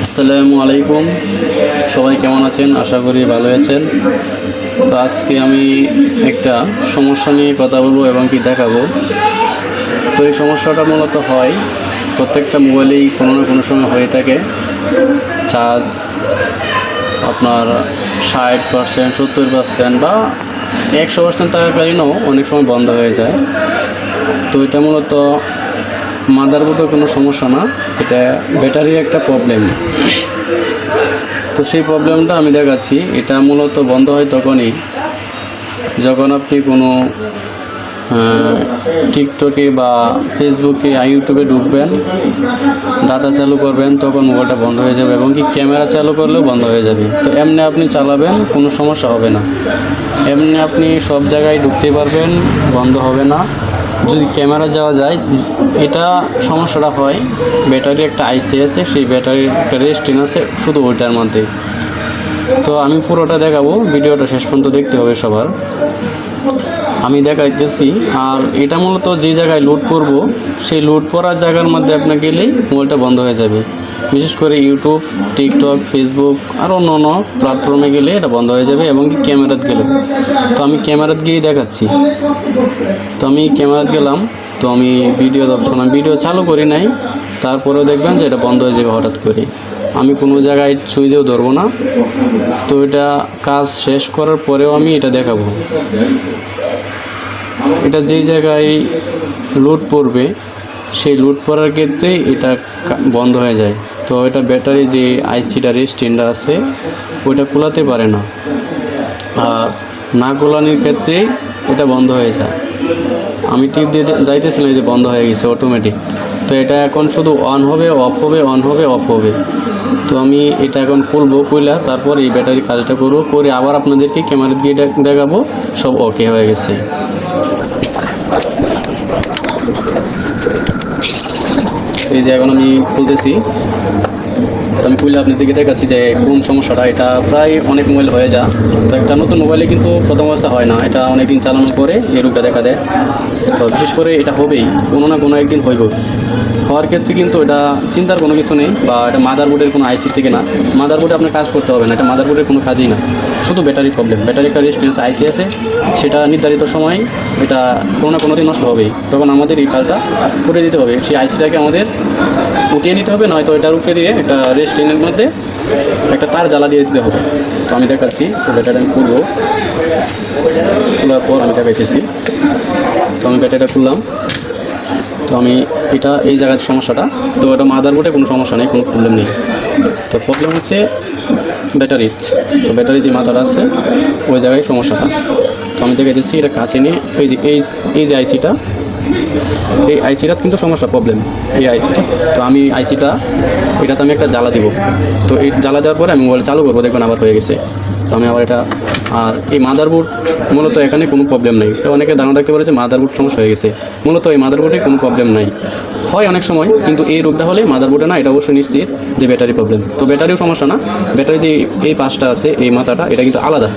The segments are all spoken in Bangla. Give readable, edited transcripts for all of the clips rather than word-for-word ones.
আসসালামু আলাইকুম, সবাই কেমন আছেন? আশা করি ভালো আছেন। তো আজকে আমি একটা সমস্যা নিয়ে কথা বলবো এবং কি দেখাবো। তো এই সমস্যাটা মূলত হয় প্রত্যেকটা মোবাইলেই কোনো না কোনো সময় হয়ে থাকে। চার্জ আপনার 60%, 70% বা 100% থাকাকালীনও অনেক সময় বন্ধ হয়ে যায়। তো এটা মূলত মাদারবোর্ডের কোনো সমস্যা না, এটা ব্যাটারির একটা প্রবলেম। তো সেই প্রবলেমটা আমি দেখাচ্ছি। এটা মূলত বন্ধ হয় তখনই যখন আপনি কোনো টিকটকে বা ফেসবুকে ইউটিউবে ঢুকবেন, ডাটা চালু করবেন, তখন মোবাইলটা বন্ধ হয়ে যাবে এবং কি ক্যামেরা চালু করলেও বন্ধ হয়ে যাবে। তো এমনি আপনি চালাবেন, কোনো সমস্যা হবে না। এমনি আপনি সব জায়গায় ঢুকতে পারবেন, বন্ধ হবে না। যদি ক্যামেরা যাওয়া যায়, এটা সমস্যাটা হয় ব্যাটারি একটা আইসি আছে, সেই ব্যাটারির একটা রেস্টিং আছে শুধু ওইটার মধ্যে। তো আমি পুরোটা দেখাবো, ভিডিওটা শেষ পর্যন্ত দেখতে হবে সবার। আমি দেখাইতেছি। আর এটা মূলত যে জায়গায় লোড করব, সেই লোড করার জায়গার মধ্যে আপনার গেলেই মোবাইলটা বন্ধ হয়ে যাবে। বিশেষ করে ইউটিউব, টিকটক, ফেসবুক আর অন্য অন্য প্ল্যাটফর্মে গেলে এটা বন্ধ হয়ে যাবে এবং কি ক্যামেরাত গেলে। তো আমি ক্যামেরাত গিয়েই দেখাচ্ছি। তো আমি ক্যামেরাত গেলাম, তো আমি ভিডিও চালু করি নাই, তারপরেও দেখবেন যে এটা বন্ধ হয়ে যাবে হঠাৎ করে। আমি কোনো জায়গায় সুইচেও ধরবো না। তো এটা কাজ শেষ করার পরেও আমি এটা দেখাবো। এটা যেই জায়গায় লোড পড়বে, সেই লোড পড়ার ক্ষেত্রে এটা বন্ধ হয়ে যায়। তো এটা ব্যাটারি যে আইসিটা রেস্টিংটা আছে ওইটা খোলাতে পারে না, আর না খোলানোর ক্ষেত্রে এটা বন্ধ হয়ে যায়। আমি টিপ দিয়ে যাইতেছিলাম যে বন্ধ হয়ে গেছে অটোমেটিক। তো এটা এখন শুধু অন হবে, অফ হবে, অন হবে, অফ হবে। তো আমি এটা এখন খুলবো, খুলে তারপর এই ব্যাটারি কাজটা করবো, করে আবার আপনাদেরকে ক্যামেরা দিয়ে দেখাবো সব ওকে হয়ে গেছে। এই যে এখন আমি খুলতেছি, তো আমি খুলে আপনাদেরকে দেখাচ্ছি যে কোন সমস্যাটা। এটা প্রায় অনেক মোবাইল হয়ে যায়। তো একটা নতুন মোবাইলে কিন্তু প্রথম অবস্থা হয় না, এটা অনেক দিন চালানোর পরে এই রূপটা দেখা দেয়। তো বিশেষ করে এটা হবেই, কোনো না কোনো একদিন হইব। হওয়ার ক্ষেত্রে কিন্তু এটা চিন্তার কোনো কিছু নেই, বা এটা মাদারবোর্ডের কোনো আইসি থেকে না। মাদারবোর্ডে আপনার কাজ করতে হবে না, এটা মাদারবোর্ডের কোনো কাজই না, শুধু ব্যাটারি প্রবলেম। ব্যাটারি একটা রেজিস্ট্যান্স আইসি আছে, সেটা নির্ধারিত সময় এটা কোনো না কোনো দিন নষ্ট হবেই। তখন আমাদের এই কাজটা করে দিতে হবে, সেই আইসিটাকে আমাদের উঠিয়ে নিতে হবে, নয়তো এটার উপরে দিয়ে একটা রেজিস্ট্যান্সের মধ্যে একটা তার জ্বালা দিয়ে দিতে হবে। তো আমি দেখাচ্ছি, তো ব্যাটারি আমি খুলবো, খোলার পর আমি দেখাইতেছি। তো আমি ব্যাটারিটা খুললাম। তো আমি এটা এই জায়গার সমস্যাটা, তো এটা মাদারবোর্ডে কোনো সমস্যা নেই, কোনো প্রবলেম নেই। তো প্রবলেম হচ্ছে ব্যাটারির। তো ব্যাটারি যে মাথাটা আছে ওই জায়গায় সমস্যাটা। তো আমি দেখে দিচ্ছি, এটা কাছে নিয়ে এই যে আইসিটা, এই আইসিটা কিন্তু সমস্যা, প্রবলেম এই আইসিটা। তো আমি এটাতে আমি একটা জ্বালা দিব। তো এই জ্বালা দেওয়ার পরে আমি মোবাইল চালু করবো, দেখবেন আবার হয়ে গেছে। তো আমি আবার এটা, আর এই মাদারবোর্ড মূলত এখানে কোনো প্রবলেম নেই। তো অনেকে ধারণা রাখতে পারে যে মাদারবোর্ড সমস্যা হয়ে গেছে, মূলত এই মাদারবোর্ডে কোনো প্রবলেম নাই। হয় অনেক সময়, কিন্তু এই রোগটা হলে মাদারবোর্ডে না, এটা অবশ্যই নিশ্চিত যে ব্যাটারি প্রবলেম। তো ব্যাটারিও সমস্যা না, ব্যাটারি যে এই পাশটা আছে, এই মাথাটা, এটা কিন্তু আলাদা।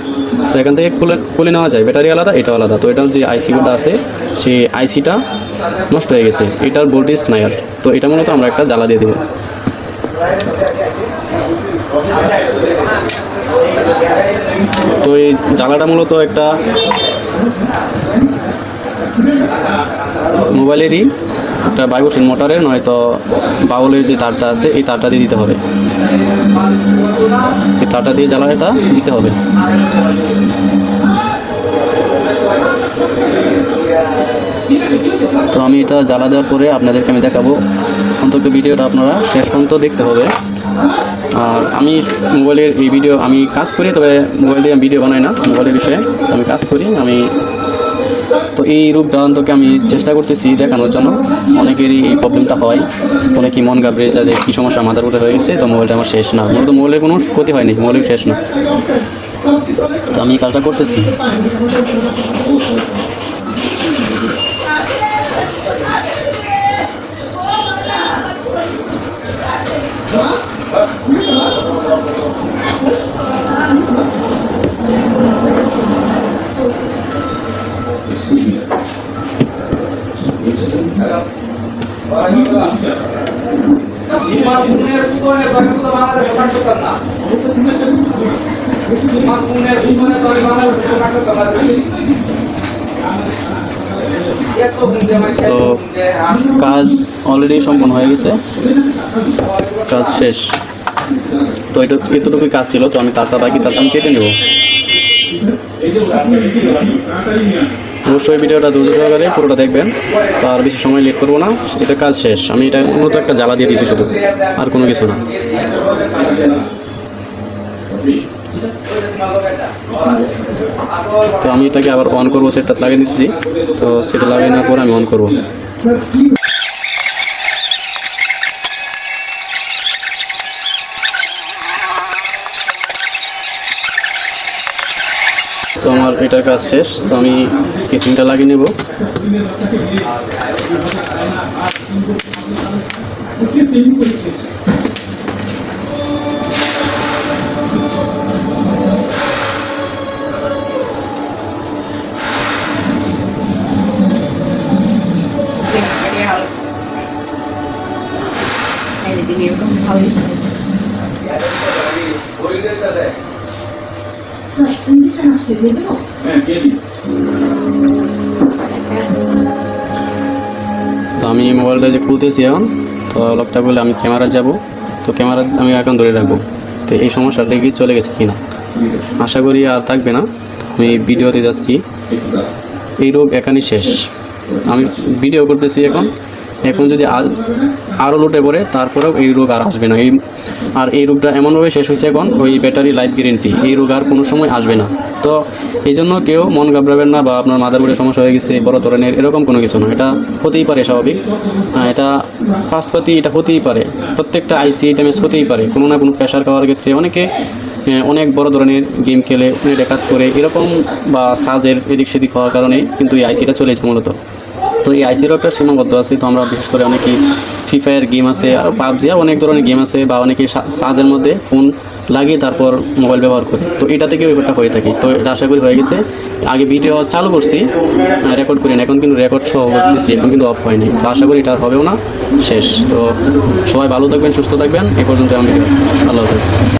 তো এখান থেকে খুলে নেওয়া যায়, ব্যাটারি আলাদা, এটা আলাদা। তো এটার যে আইসিটা আছে, সেই আইসিটা নষ্ট হয়ে গেছে, এটার ভোল্টেজ নাই আর। তো এটা মূলত আমরা একটা জ্বালা দিয়ে দেবো। তো এই জ্বালাটা মূলত একটা মোবাইলেরই একটা বায়ুসীন মোটরের, নয়তো বাউলের যে তারটা আছে এই তারটা দিয়ে দিতে হবে। এই তারটা দিয়ে জ্বালাটা দিতে হবে। তো আমি এটা জ্বালা দেওয়ার পরে আপনাদেরকে আমি দেখাবো। অন্তত ভিডিওটা আপনারা শেষ পর্যন্ত দেখতে হবে। আর আমি মোবাইলের এই ভিডিও আমি কাজ করি, তবে মোবাইল দিয়ে আমি ভিডিও বানাই না, মোবাইলের বিষয়ে আমি কাজ করি। তো এই রূপটা অন্তকে আমি চেষ্টা করতেছি দেখানোর জন্য। অনেকেরই এই প্রবলেমটা হয়, অনেকেই মন ঘাবড়ে যায় যে কী সমস্যা, মাথার উপরে হয়ে গেছে। তো মোবাইলটা আমার শেষ না, মূলত মোবাইলের কোনো ক্ষতি হয়নি, মোবাইল শেষ না। তো আমি কাজটা করতেছি। তো কাজ অলরেডি সম্পন্ন হয়ে গেছে, কাজ শেষ। তো এতটুকুই কাজ ছিল, তো আমি তারটা বাকি তারটা আমি কেটে নেব। অবশ্যই ভিডিওটা ধৈর্য সহকারে পুরোটা দেখবেন, তো আর বেশি সময় লেট করবো না। এটা কাজ শেষ, আমি এটা মূলত একটা জ্বালা দিয়ে দিয়েছি শুধু, আর কোনো কিছু না। তো আমি এটাকে আবার অন করবো, সেটটা লাগিয়ে দিচ্ছি। তো সেটা লাগিয়ে নেওয়ার পর আমি অন করবো। তো আমার এটার কাজ শেষ, তো আমি কেসিংটা লাগিয়ে নেব। তো আমি মোবাইলটা যে খুলতেছি এখন, তো লকটা খুলে আমি ক্যামেরা যাব। তো ক্যামেরা আমি এখন ধরে রাখবো। তো এই সমস্যাটা কি চলে গেছে কিনা, আশা করি আর থাকবে না। আমি ভিডিওতে যাচ্ছি, এই রোগ এখানেই শেষ। আমি ভিডিও করতেছি এখন যদি আরও লুটে পড়ে তারপরেও এই রোগ আর আসবে না। এই রোগটা এমনভাবে শেষ হয়েছে এখন, ওই ব্যাটারি লাইফ গ্যারেন্টি, এই রোগ আর কোনো সময় আসবে না। তো এই জন্য কেউ মন ঘাবড়াবেন না, বা আপনার মাদারবোর্ডের সমস্যা হয়ে গেছে বড় ধরনের, এরকম কোনো কিছু না। এটা হতেই পারে, স্বাভাবিক। এটা পাশপাতি, এটা হতেই পারে। প্রত্যেকটা আইসি ড্যামেজ হতেই পারে, কোনো না কোনো প্রেশার খাওয়ার ক্ষেত্রে। অনেক বড় ধরনের গেম খেলে, নেটে কাজ করে এরকম, বা চার্জের এদিক সেদিক হওয়ার কারণে কিন্তু এই আইসিটা চলেছে মূলত। তো এই আইসিরও একটা সীমাবদ্ধ আছে। তো আমরা বিশেষ করে অনেকেই ফ্রি ফায়ার গেম আছে, আর পাবজি, আর অনেক ধরনের গেম আছে, বা অনেকে চার্জের মধ্যে ফোন লাগিয়ে তারপর মোবাইল ব্যবহার করে। তো এটা থেকেও ব্যাপারটা হয়ে থাকে। তো এটা আশা করি হয়ে গেছে। আগে ভিডিও চালু করছি, রেকর্ড করি না, এখন কিন্তু রেকর্ড সহ করতেছি, এখন কিন্তু অফ হয়নি। তো আশা করি এটা আর হবেও না, শেষ। তো সবাই ভালো থাকবেন, সুস্থ থাকবেন। এই পর্যন্ত আমি, আল্লাহ হাফেজ।